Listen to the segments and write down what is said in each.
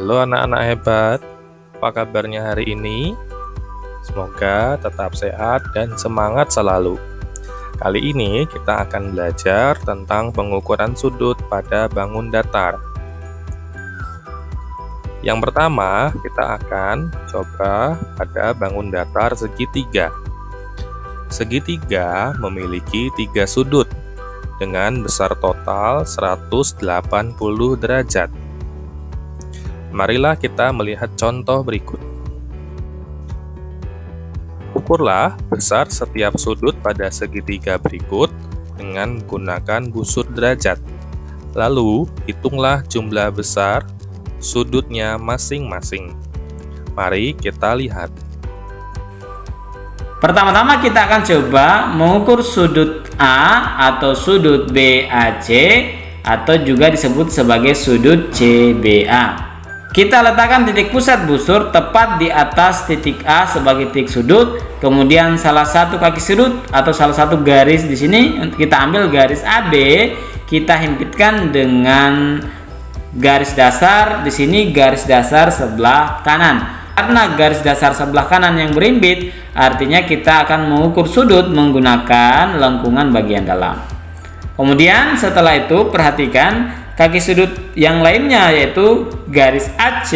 Halo anak-anak hebat, apa kabarnya hari ini? Semoga tetap sehat dan semangat selalu. Kali ini kita akan belajar tentang pengukuran sudut pada bangun datar. Yang pertama, kita akan coba pada bangun datar segitiga. Segitiga memiliki 3 sudut dengan besar total 180 derajat. Marilah kita melihat contoh berikut. Ukurlah besar setiap sudut pada segitiga berikut dengan menggunakan busur derajat. Lalu, hitunglah jumlah besar sudutnya masing-masing. Mari kita lihat. Pertama-tama kita akan coba mengukur sudut A atau sudut BAC atau juga disebut sebagai sudut CBA. Kita letakkan titik pusat busur tepat di atas titik A sebagai titik sudut. Kemudian salah satu kaki sudut atau salah satu garis di sini kita ambil garis AB, kita himpitkan dengan garis dasar di sini garis dasar sebelah kanan. Karena garis dasar sebelah kanan yang berhimpit, artinya kita akan mengukur sudut menggunakan lengkungan bagian dalam. Kemudian setelah itu perhatikan kaki sudut yang lainnya yaitu garis AC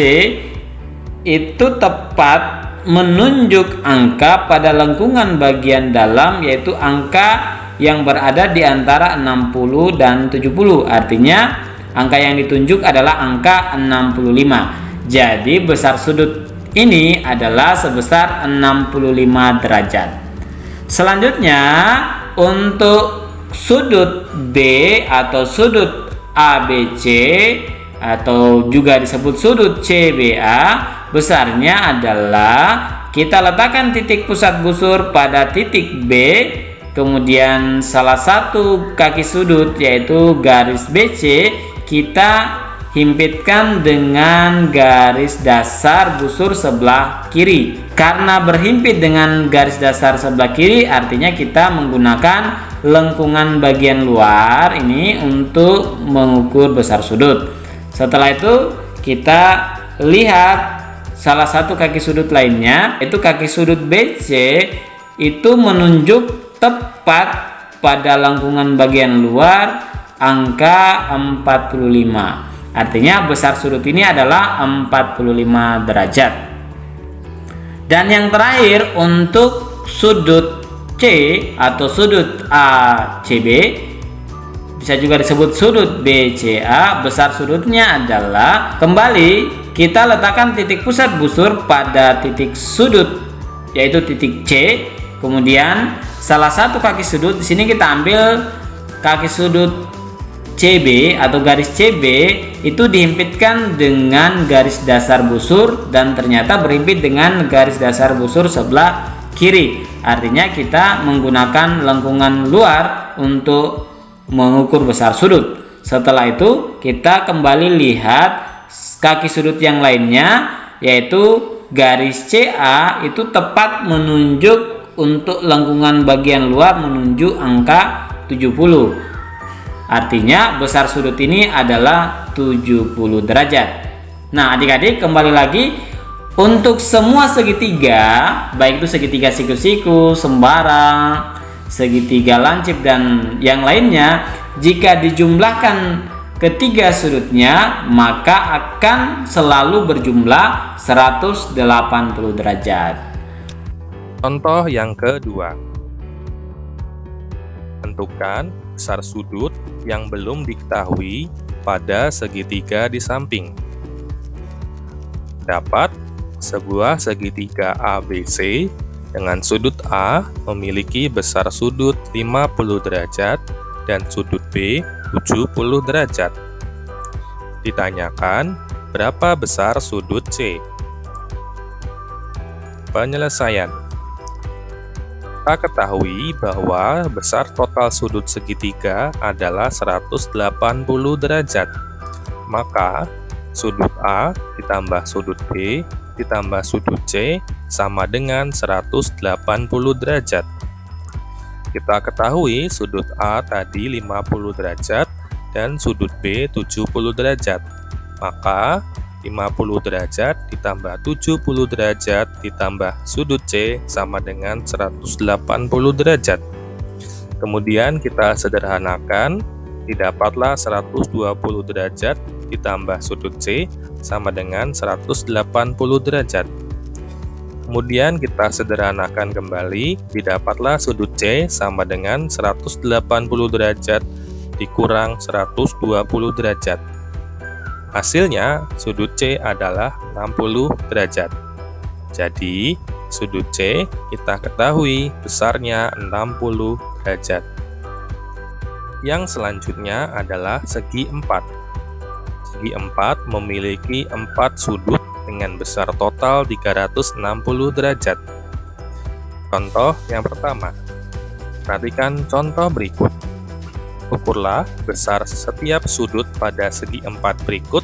itu tepat menunjuk angka pada lengkungan bagian dalam yaitu angka yang berada di antara 60 dan 70. Artinya angka yang ditunjuk adalah angka 65. Jadi besar sudut ini adalah sebesar 65 derajat. Selanjutnya untuk sudut B atau sudut ABC atau juga disebut sudut CBA, besarnya adalah kita letakkan titik pusat busur pada titik B, kemudian salah satu kaki sudut yaitu garis BC kita himpitkan dengan garis dasar busur sebelah kiri. Karena berhimpit dengan garis dasar sebelah kiri, artinya kita menggunakan lengkungan bagian luar ini untuk mengukur besar sudut. Setelah itu kita lihat salah satu kaki sudut lainnya, itu kaki sudut BC itu menunjuk tepat pada lengkungan bagian luar angka 45. Artinya besar sudut ini adalah 45 derajat. Dan yang terakhir untuk sudut C atau sudut ACB, bisa juga disebut sudut BCA, besar sudutnya adalah, kembali kita letakkan titik pusat busur pada titik sudut yaitu titik C. Kemudian salah satu kaki sudut di sini kita ambil kaki sudut CB atau garis CB itu dihimpitkan dengan garis dasar busur dan ternyata berhimpit dengan garis dasar busur sebelah kiri. Artinya kita menggunakan lengkungan luar untuk mengukur besar sudut. Setelah itu kita kembali lihat kaki sudut yang lainnya yaitu garis CA itu tepat menunjuk untuk lengkungan bagian luar menunjuk angka 70. Artinya besar sudut ini adalah 70 derajat. Nah adik-adik, kembali lagi untuk semua segitiga, baik itu segitiga siku-siku, sembarang, segitiga lancip dan yang lainnya, jika dijumlahkan ketiga sudutnya maka akan selalu berjumlah 180 derajat. Contoh yang kedua. Tentukan besar sudut yang belum diketahui pada segitiga di samping. Dapat sebuah segitiga ABC dengan sudut A memiliki besar sudut 50 derajat dan sudut B 70 derajat. Ditanyakan berapa besar sudut C. Penyelesaian. Kita ketahui bahwa besar total sudut segitiga adalah 180 derajat. Maka, sudut A ditambah sudut B ditambah sudut C sama dengan 180 derajat. Kita ketahui sudut A tadi 50 derajat dan sudut B 70 derajat. Maka, 50 derajat ditambah 70 derajat ditambah sudut C sama dengan 180 derajat. Kemudian kita sederhanakan, didapatlah 120 derajat ditambah sudut C sama dengan 180 derajat. Kemudian kita sederhanakan kembali, didapatlah sudut C sama dengan 180 derajat dikurang 120 derajat. Hasilnya, sudut C adalah 60 derajat. Jadi, sudut C kita ketahui besarnya 60 derajat. Yang selanjutnya adalah segi 4. Segi 4 memiliki 4 sudut dengan besar total 360 derajat. Contoh yang pertama. Perhatikan contoh berikut. Ukurlah besar setiap sudut pada segi 4 berikut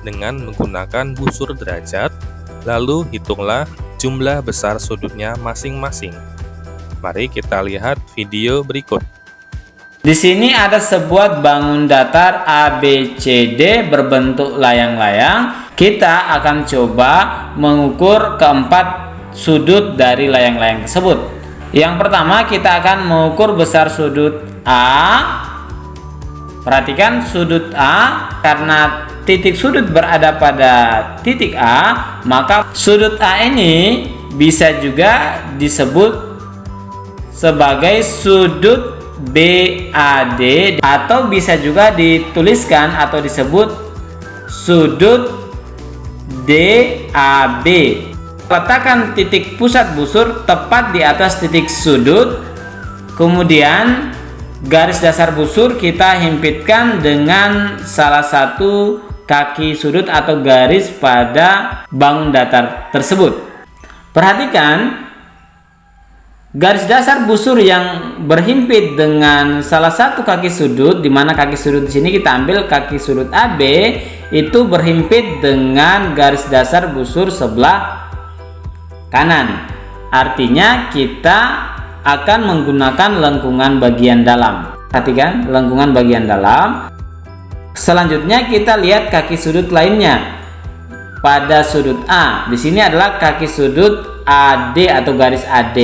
dengan menggunakan busur derajat, lalu hitunglah jumlah besar sudutnya masing-masing. Mari kita lihat video berikut. Di sini ada sebuah bangun datar ABCD berbentuk layang-layang. Kita akan coba mengukur keempat sudut dari layang-layang tersebut. Yang pertama, kita akan mengukur besar sudut A. Perhatikan sudut A, karena titik sudut berada pada titik A, maka sudut A ini bisa juga disebut sebagai sudut BAD, atau bisa juga dituliskan atau disebut sudut DAB. Letakkan titik pusat busur tepat di atas titik sudut, kemudian garis dasar busur kita himpitkan dengan salah satu kaki sudut atau garis pada bangun datar tersebut. Perhatikan garis dasar busur yang berhimpit dengan salah satu kaki sudut, di mana kaki sudut di sini kita ambil kaki sudut AB, itu berhimpit dengan garis dasar busur sebelah kanan. Artinya kita akan menggunakan lengkungan bagian dalam. Perhatikan lengkungan bagian dalam. Selanjutnya kita lihat kaki sudut lainnya. Pada sudut A, di sini adalah kaki sudut AD atau garis AD.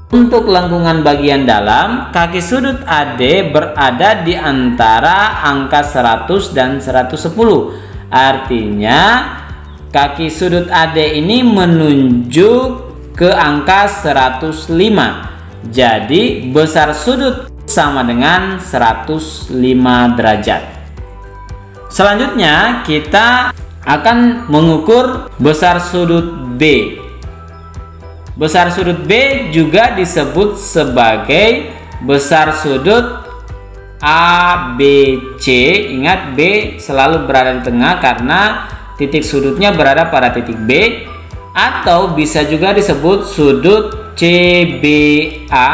Untuk lengkungan bagian dalam, kaki sudut AD berada di antara angka 100 dan 110. Artinya kaki sudut AD ini menunjuk ke angka 105. Jadi besar sudut sama dengan 105 derajat. Selanjutnya kita akan mengukur besar sudut B. Besar sudut B juga disebut sebagai besar sudut ABC. Ingat, B selalu berada di tengah karena titik sudutnya berada pada titik B, atau bisa juga disebut sudut CBA.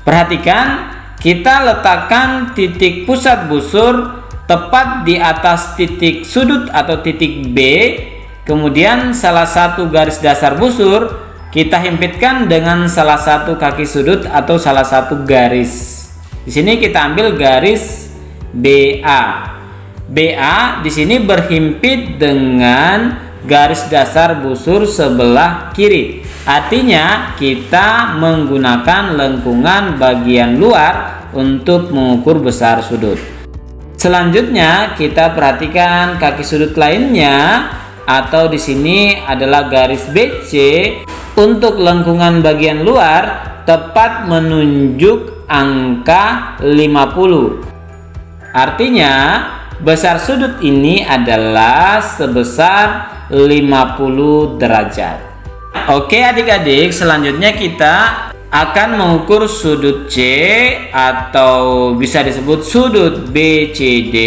Perhatikan, kita letakkan titik pusat busur tepat di atas titik sudut atau titik B, kemudian salah satu garis dasar busur kita himpitkan dengan salah satu kaki sudut atau salah satu garis. Di sini kita ambil garis BA. BA di sini berhimpit dengan garis dasar busur sebelah kiri. Artinya kita menggunakan lengkungan bagian luar untuk mengukur besar sudut. Selanjutnya kita perhatikan kaki sudut lainnya, atau di sini adalah garis BC. Untuk lengkungan bagian luar tepat menunjuk angka 50. Artinya besar sudut ini adalah sebesar 50 derajat. Oke adik-adik, selanjutnya kita akan mengukur sudut C, atau bisa disebut sudut BCD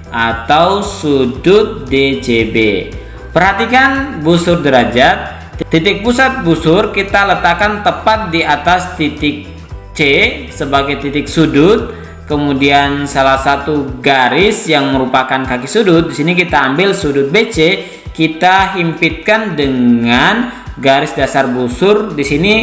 atau sudut DCB. Perhatikan busur derajat. Titik pusat busur kita letakkan tepat di atas titik C sebagai titik sudut. Kemudian salah satu garis yang merupakan kaki sudut, di sini kita ambil sudut BC, kita himpitkan dengan garis dasar busur. Di sini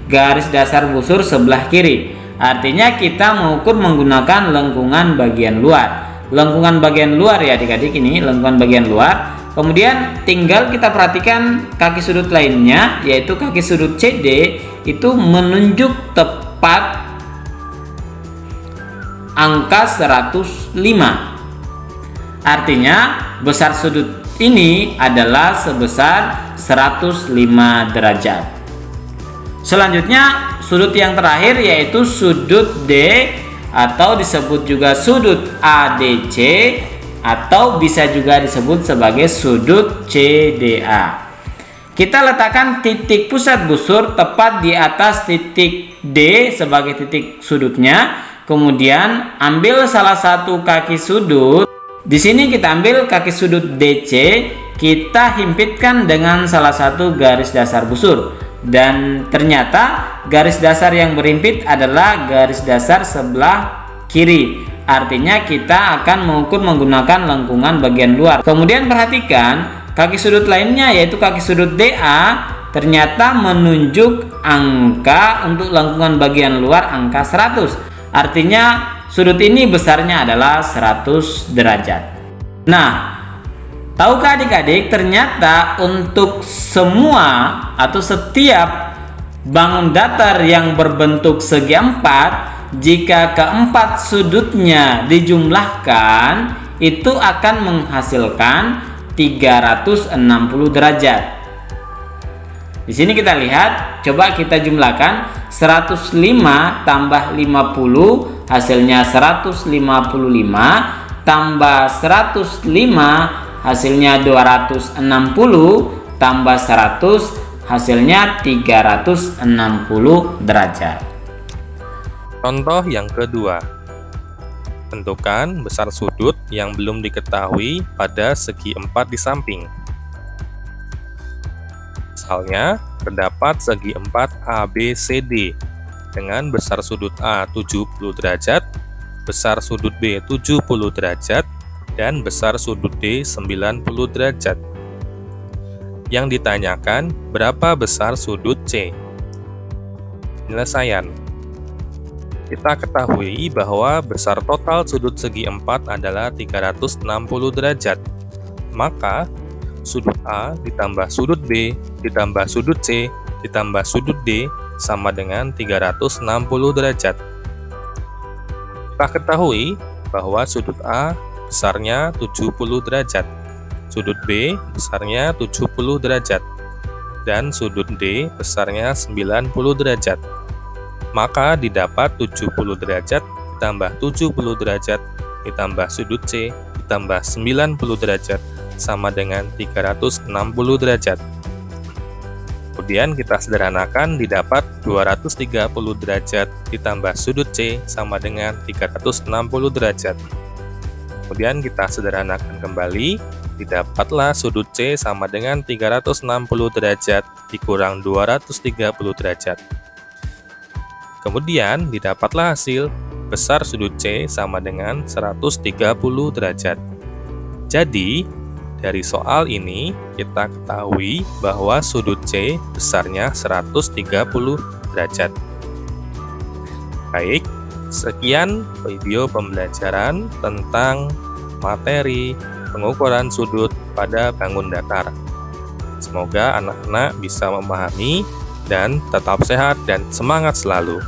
garis dasar busur sebelah kiri. Artinya kita mengukur menggunakan lengkungan bagian luar. Lengkungan bagian luar ya adik-adik, ini lengkungan bagian luar. Kemudian tinggal kita perhatikan kaki sudut lainnya, yaitu kaki sudut CD itu menunjuk tepat angka 105. Artinya besar sudut ini adalah sebesar 105 derajat. Selanjutnya sudut yang terakhir yaitu sudut D atau disebut juga sudut ADC atau bisa juga disebut sebagai sudut CDA. Kita letakkan titik pusat busur tepat di atas titik D sebagai titik sudutnya. Kemudian ambil salah satu kaki sudut. Di sini kita ambil kaki sudut DC, kita himpitkan dengan salah satu garis dasar busur. Dan ternyata garis dasar yang berhimpit adalah garis dasar sebelah kiri. Artinya kita akan mengukur menggunakan lengkungan bagian luar. Kemudian perhatikan kaki sudut lainnya yaitu kaki sudut DA ternyata menunjuk angka untuk lengkungan bagian luar angka 100. Artinya sudut ini besarnya adalah 100 derajat. Nah, tahukah adik-adik ternyata untuk semua atau setiap bangun datar yang berbentuk segi 4, jika keempat sudutnya dijumlahkan itu akan menghasilkan 360 derajat. Di sini kita lihat, coba kita jumlahkan 105 tambah 50 hasilnya 155 tambah 105 hasilnya 260 tambah 100 hasilnya 360 derajat. Contoh yang kedua, tentukan besar sudut yang belum diketahui pada segi 4 di samping. Misalnya, terdapat segi 4 ABCD dengan besar sudut A 70 derajat, besar sudut B 70 derajat, dan besar sudut D 90 derajat. Yang ditanyakan, berapa besar sudut C? Penyelesaian. Kita ketahui bahwa besar total sudut segi 4 adalah 360 derajat. Maka, sudut A ditambah sudut B ditambah sudut C ditambah sudut D sama dengan 360 derajat. Kita ketahui bahwa sudut A besarnya 70 derajat, sudut B besarnya 70 derajat, dan sudut D besarnya 90 derajat. Maka didapat 70 derajat ditambah 70 derajat ditambah sudut C ditambah 90 derajat sama dengan 360 derajat. Kemudian kita sederhanakan didapat 230 derajat ditambah sudut C sama dengan 360 derajat. Kemudian kita sederhanakan kembali, didapatlah sudut C sama dengan 360 derajat dikurang 230 derajat. Kemudian didapatlah hasil besar sudut C sama dengan 130 derajat. Jadi, dari soal ini kita ketahui bahwa sudut C besarnya 130 derajat. Baik, sekian video pembelajaran tentang materi pengukuran sudut pada bangun datar. Semoga anak-anak bisa memahami dan tetap sehat dan semangat selalu.